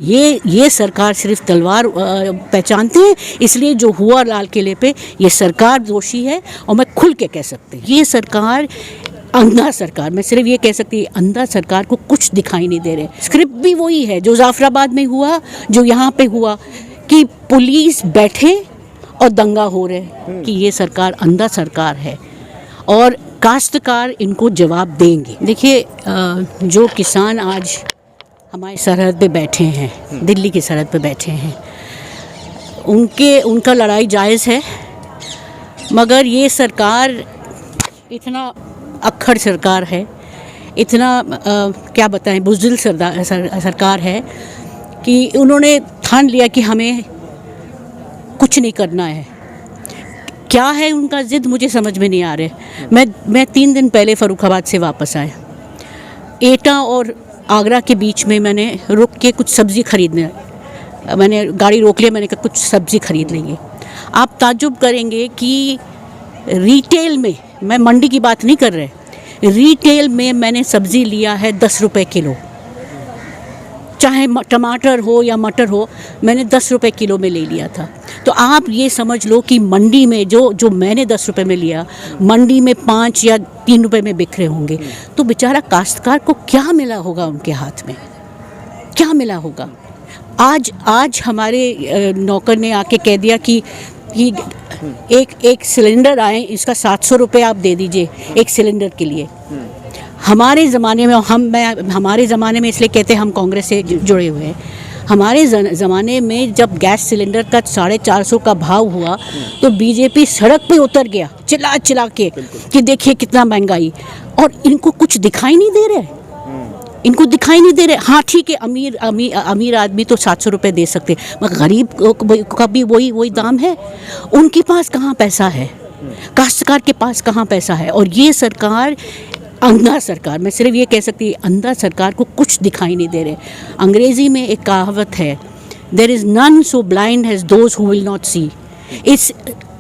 ये सरकार सिर्फ तलवार पहचानते हैं, इसलिए जो हुआ लाल किले पे ये सरकार दोषी है। और मैं खुल के कह सकती हूँ ये सरकार अंधा सरकार, मैं सिर्फ ये कह सकती हूँ अंधा सरकार को कुछ दिखाई नहीं दे रहे। स्क्रिप्ट भी वही है जो जाफराबाद में हुआ, जो यहाँ पे हुआ कि पुलिस बैठे और दंगा हो रहे कि ये सरकार अंधा सरकार है और काश्तकार इनको जवाब देंगे। देखिए जो किसान आज हमारे सरहद पे बैठे हैं, दिल्ली की सरहद पे बैठे हैं, उनका लड़ाई जायज़ है, मगर ये सरकार इतना अक्खड़ सरकार है, इतना क्या बताएं बुज़दिल सरकार है कि उन्होंने ठान लिया कि हमें कुछ नहीं करना है। क्या है उनका ज़िद मुझे समझ में नहीं आ रहा। मैं 3 दिन पहले फ़र्रुखाबाद से वापस आया, एटा और आगरा के बीच में मैंने रुक के कुछ सब्ज़ी खरीदने, मैंने गाड़ी रोक लिया, मैंने कहा कुछ सब्ज़ी खरीद लेंगे। आप ताज्जुब करेंगे कि रिटेल में, मैं मंडी की बात नहीं कर रहे, रिटेल में मैंने सब्ज़ी लिया है 10 रुपये किलो, चाहे टमाटर हो या मटर हो, मैंने 10 रुपये किलो में ले लिया था। तो आप ये समझ लो कि मंडी में जो मैंने 10 रुपये में लिया, मंडी में 5 या 3 रुपये में बिक रहे होंगे। तो बेचारा काश्तकार को क्या मिला होगा, उनके हाथ में क्या मिला होगा। आज हमारे नौकर ने आके कह दिया कि एक सिलेंडर आए, इसका 700 रुपये आप दे दीजिए एक सिलेंडर के लिए। हमारे ज़माने में हमारे ज़माने में इसलिए कहते हैं हम कांग्रेस से जुड़े हुए हैं, हमारे ज़माने में जब गैस सिलेंडर का 450 का भाव हुआ तो बीजेपी सड़क पे उतर गया चिल्ला के कि देखिए कितना महंगाई, और इनको कुछ दिखाई नहीं दे रहे, इनको दिखाई नहीं दे रहे। हाँ ठीक है, अमीर आदमी तो 700 रुपये दे सकते, मगर गरीब का भी वही दाम है। उनके पास कहाँ पैसा है, काश्तकार के पास कहाँ पैसा है। और ये सरकार अंधा सरकार, मैं सिर्फ ये कह सकती हूँ अंधा सरकार को कुछ दिखाई नहीं दे रहे। अंग्रेज़ी में एक कहावत है, there is none so blind as those who will not see. इस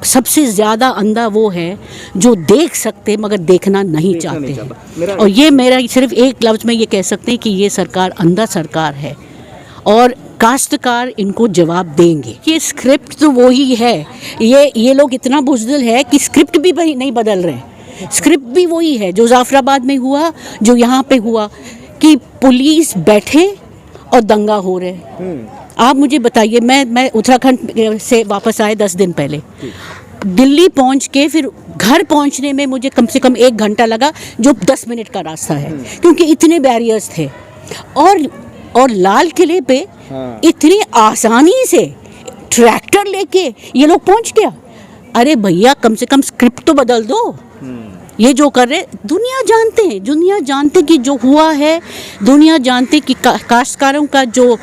सबसे ज़्यादा अंधा वो है जो देख सकते मगर देखना नहीं चाहते। और ये मेरा सिर्फ एक लफ्ज़ में ये कह सकते हैं कि ये सरकार अंधा सरकार है और काश्तकार इनको जवाब देंगे। ये स्क्रिप्ट तो वही है, ये लोग इतना बुज़दिल है कि स्क्रिप्ट भी नहीं बदल रहे। स्क्रिप्ट भी वही है जो जाफराबाद में हुआ, जो यहाँ पे हुआ कि पुलिस बैठे और दंगा हो रहे। आप मुझे बताइए, मैं उत्तराखंड से वापस आए 10 दिन पहले, दिल्ली पहुँच के फिर घर पहुँचने में मुझे कम से कम 1 घंटा लगा, जो 10 मिनट का रास्ता है, क्योंकि इतने बैरियर्स थे। और लाल किले पे इतनी आसानी से ट्रैक्टर लेके ये लोग पहुँच गया। अरे भैया कम से कम स्क्रिप्ट तो बदल दो। ये जो कर रहे, दुनिया जानते कि जो हुआ है, दुनिया जानते कि काश्तकारों का जो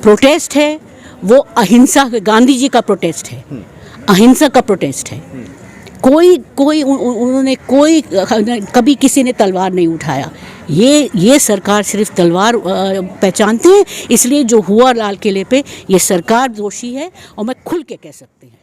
प्रोटेस्ट है वो अहिंसा, गांधी जी का प्रोटेस्ट है, अहिंसा का प्रोटेस्ट है। उन्होंने कभी किसी ने तलवार नहीं उठाया। ये सरकार सिर्फ तलवार पहचानते हैं, इसलिए जो हुआ लाल किले पे ये सरकार दोषी है। और मैं खुल के कह सकती हूँ।